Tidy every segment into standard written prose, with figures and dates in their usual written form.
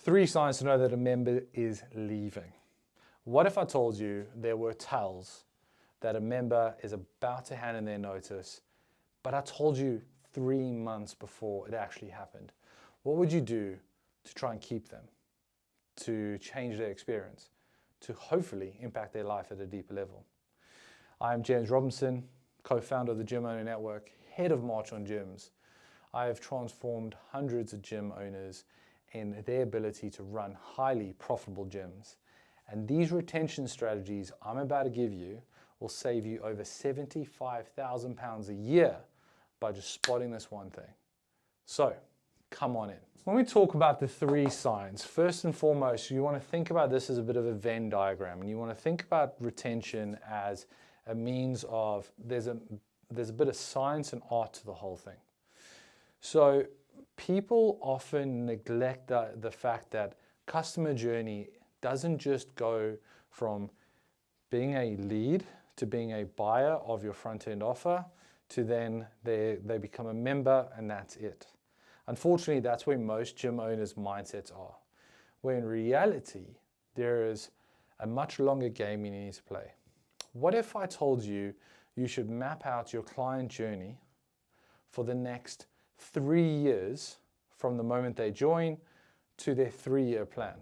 3 signs to know that a member is leaving. What if I told you there were tells that a member is about to hand in their notice, but I told you 3 months before it actually happened? What would you do to try and keep them, to change their experience, to hopefully impact their life at a deeper level? I'm James Robinson, co-founder of the Gym Owner Network, head of March on Gyms. I have transformed hundreds of gym owners in their ability to run highly profitable gyms. And these retention strategies I'm about to give you will save you over £75,000 a year by just spotting this one thing. So, come on in. When we talk about the 3 signs, first and foremost, you want to think about this as a bit of a Venn diagram, and you want to think about retention as a means of, there's a bit of science and art to the whole thing. So people often neglect the fact that customer journey doesn't just go from being a lead to being a buyer of your front-end offer to then they become a member and that's it. Unfortunately, that's where most gym owners' mindsets are, where in reality, there is a much longer game you need to play. What if I told you you should map out your client journey for the next 3 years from the moment they join to their 3-year plan?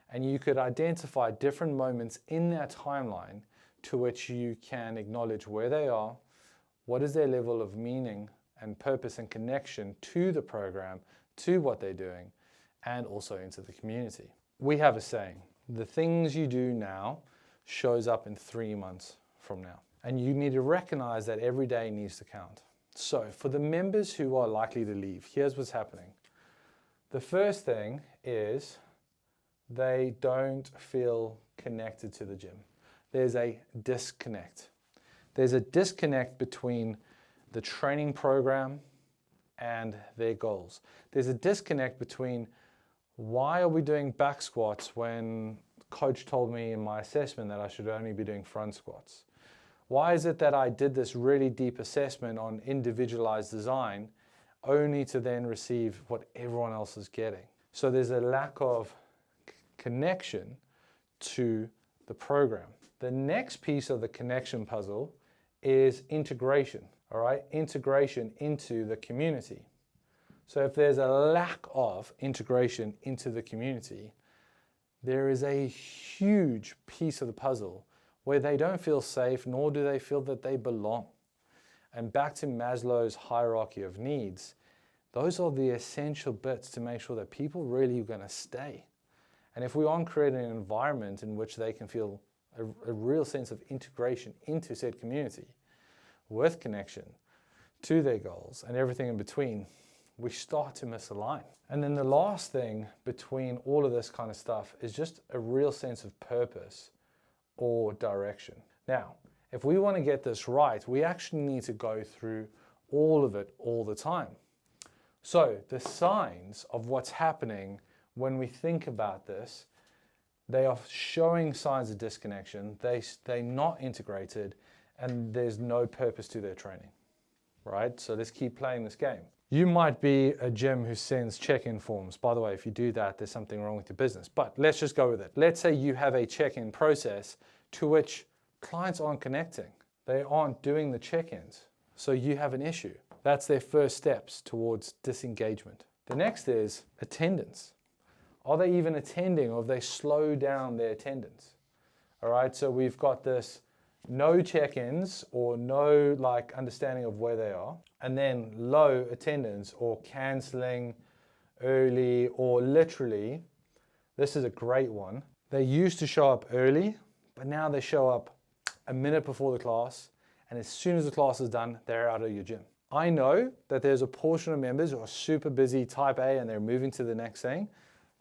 And you could identify different moments in that timeline to which you can acknowledge where they are, what is their level of meaning and purpose and connection to the program, to what they're doing, and also into the community. We have a saying, the things you do now shows up in 3 months from now. And you need to recognize that every day needs to count. So for the members who are likely to leave, here's what's happening. The first thing is they don't feel connected to the gym. There's a disconnect. There's a disconnect between the training program and their goals. There's a disconnect between why are we doing back squats when coach told me in my assessment that I should only be doing front squats? Why is it that I did this really deep assessment on individualized design only to then receive what everyone else is getting? So there's a lack of connection to the program. The next piece of the connection puzzle is integration, all right? Integration into the community. So if there's a lack of integration into the community, there is a huge piece of the puzzle where they don't feel safe, nor do they feel that they belong. And back to Maslow's hierarchy of needs, those are the essential bits to make sure that people really are going to stay. And if we aren't creating an environment in which they can feel a real sense of integration into said community, with connection to their goals and everything in between, we start to misalign. And then the last thing between all of this kind of stuff is just a real sense of purpose or direction. Now, if we want to get this right, we actually need to go through all of it all the time. So the signs of what's happening when we think about this, they are showing signs of disconnection, they're not integrated, and there's no purpose to their training, right? So let's keep playing this game. You might be a gym who sends check-in forms. By the way, if you do that, there's something wrong with your business. But let's just go with it. Let's say you have a check-in process to which clients aren't connecting. They aren't doing the check-ins. So you have an issue. That's their first steps towards disengagement. The next is attendance. Are they even attending, or have they slowed down their attendance? All right, so we've got this no check-ins or no understanding of where they are, and then low attendance or canceling early, or literally, this is a great one, they used to show up early, but now they show up a minute before the class, and as soon as the class is done, they're out of your gym. I know that there's a portion of members who are super busy type A and they're moving to the next thing.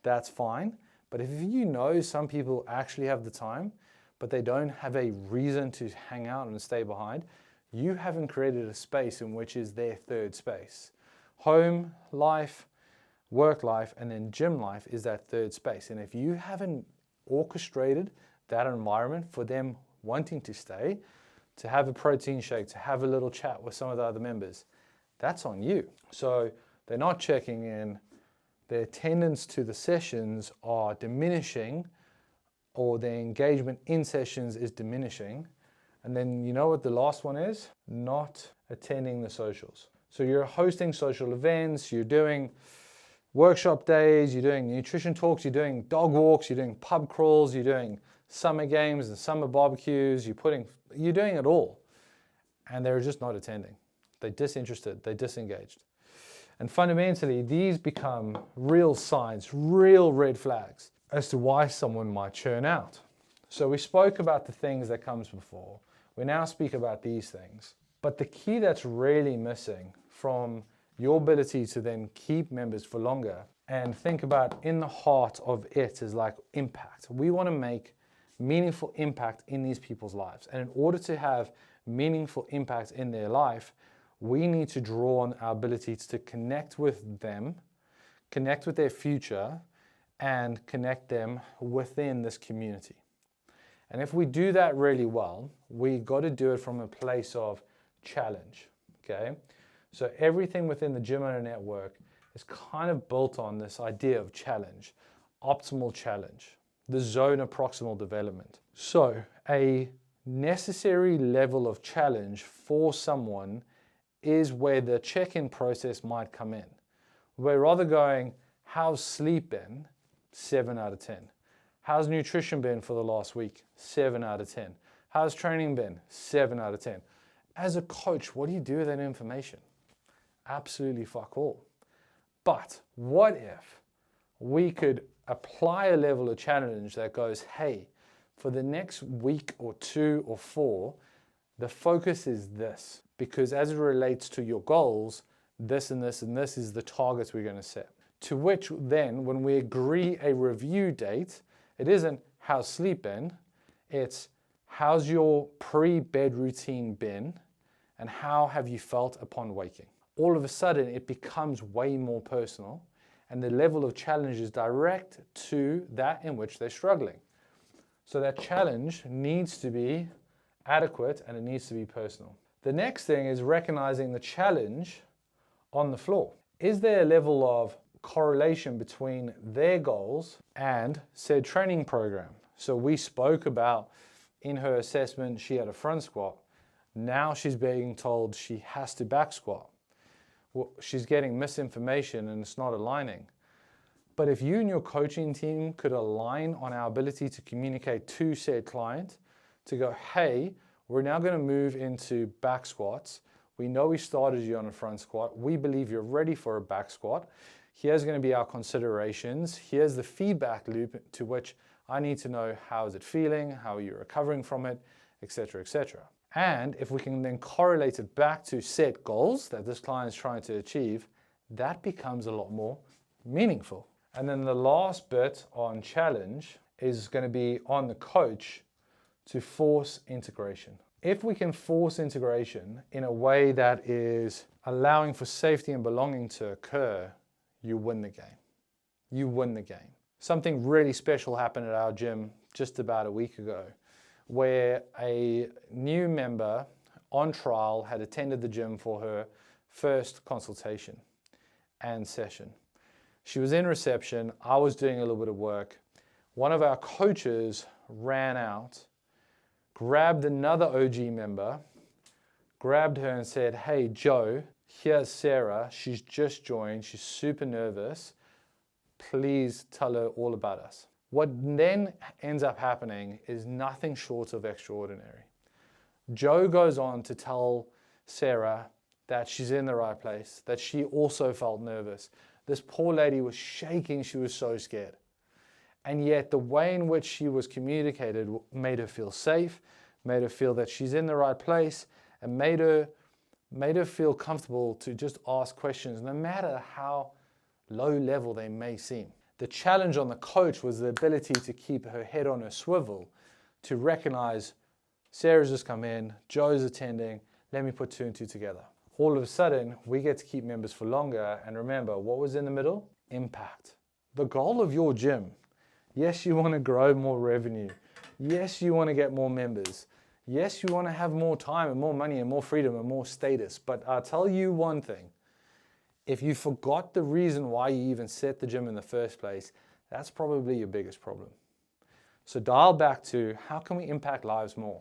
That's fine. But if you know some people actually have the time, but they don't have a reason to hang out and stay behind, you haven't created a space in which is their third space. Home life, work life, and then gym life is that third space. And if you haven't orchestrated that environment for them wanting to stay, to have a protein shake, to have a little chat with some of the other members, that's on you. So they're not checking in, their attendance to the sessions are diminishing, or their engagement in sessions is diminishing. And then you know what the last one is? Not attending the socials. So you're hosting social events, you're doing workshop days, you're doing nutrition talks, you're doing dog walks, you're doing pub crawls, you're doing summer games and summer barbecues, you're doing it all. And they're just not attending. They're disinterested, they're disengaged. And fundamentally, these become real signs, real red flags as to why someone might churn out. So we spoke about the things that comes before. We now speak about these things. But the key that's really missing from your ability to then keep members for longer, and think about in the heart of it is like impact. We want to make meaningful impact in these people's lives. And in order to have meaningful impact in their life, we need to draw on our ability to connect with them, connect with their future, and connect them within this community. And if we do that really well, we got to do it from a place of challenge, okay? So everything within the Gym Owner Network is kind of built on this idea of challenge, optimal challenge, the zone of proximal development. So a necessary level of challenge for someone is where the check-in process might come in. We're rather going, how's sleep been? 7 out of 10. How's nutrition been for the last week? 7 out of 10. How's training been? 7 out of 10. As a coach, what do you do with that information? Absolutely fuck all. But what if we could apply a level of challenge that goes, hey, for the next week or 2 or 4, the focus is this, because as it relates to your goals, this and this and this is the targets we're going to set. To which then, when we agree a review date, it isn't how's sleep been, it's how's your pre-bed routine been, and how have you felt upon waking. All of a sudden, it becomes way more personal, and the level of challenge is direct to that in which they're struggling. So that challenge needs to be adequate and it needs to be personal. The next thing is recognizing the challenge on the floor. Is there a level of correlation between their goals and said training program? So we spoke about in her assessment, she had a front squat. Now she's being told she has to back squat. Well, she's getting misinformation and it's not aligning. But if you and your coaching team could align on our ability to communicate to said client, to go, hey, we're now going to move into back squats. We know we started you on a front squat. We believe you're ready for a back squat. Here's going to be our considerations. Here's the feedback loop to which I need to know how is it feeling, how are you recovering from it, etc., etc. And if we can then correlate it back to set goals that this client is trying to achieve, that becomes a lot more meaningful. And then the last bit on challenge is going to be on the coach to force integration. If we can force integration in a way that is allowing for safety and belonging to occur, you win the game. You win the game. Something really special happened at our gym just about a week ago, where a new member on trial had attended the gym for her first consultation and session. She was in reception, I was doing a little bit of work. One of our coaches ran out, grabbed another OG member, grabbed her and said, hey Joe, here's Sarah, she's just joined, she's super nervous, please tell her all about us. What then ends up happening is nothing short of extraordinary. Joe goes on to tell Sarah that she's in the right place, that she also felt nervous. This poor lady was shaking, she was so scared. And yet the way in which she was communicated made her feel safe, made her feel that she's in the right place, and made her feel comfortable to just ask questions, no matter how low level they may seem. The challenge on the coach was the ability to keep her head on her swivel, to recognize Sarah's just come in, Joe's attending, let me put 2 and 2 together. All of a sudden, we get to keep members for longer, and remember, what was in the middle? Impact. The goal of your gym, yes, you want to grow more revenue. Yes, you want to get more members. Yes, you want to have more time and more money and more freedom and more status. But I'll tell you one thing, If you forgot the reason why you even set the gym in the first place, that's probably your biggest problem. So dial back to how can we impact lives more?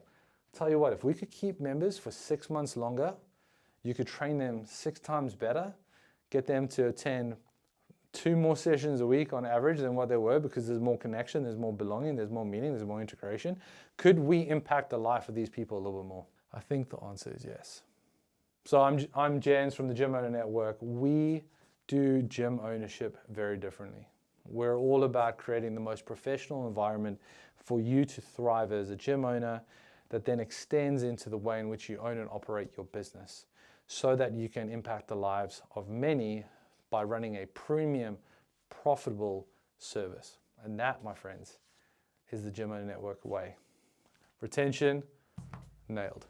Tell you what, if we could keep members for 6 months longer, you could train them 6 times better, get them to attend 2 more sessions a week on average than what they were, because there's more connection, there's more belonging, there's more meaning, there's more integration. Could we impact the life of these people a little bit more? I think the answer is yes. So I'm Jens from the Gym Owner Network. We do gym ownership very differently. We're all about creating the most professional environment for you to thrive as a gym owner, that then extends into the way in which you own and operate your business, so that you can impact the lives of many by running a premium, profitable service. And that, my friends, is the Gym Owner Network way. Retention, nailed.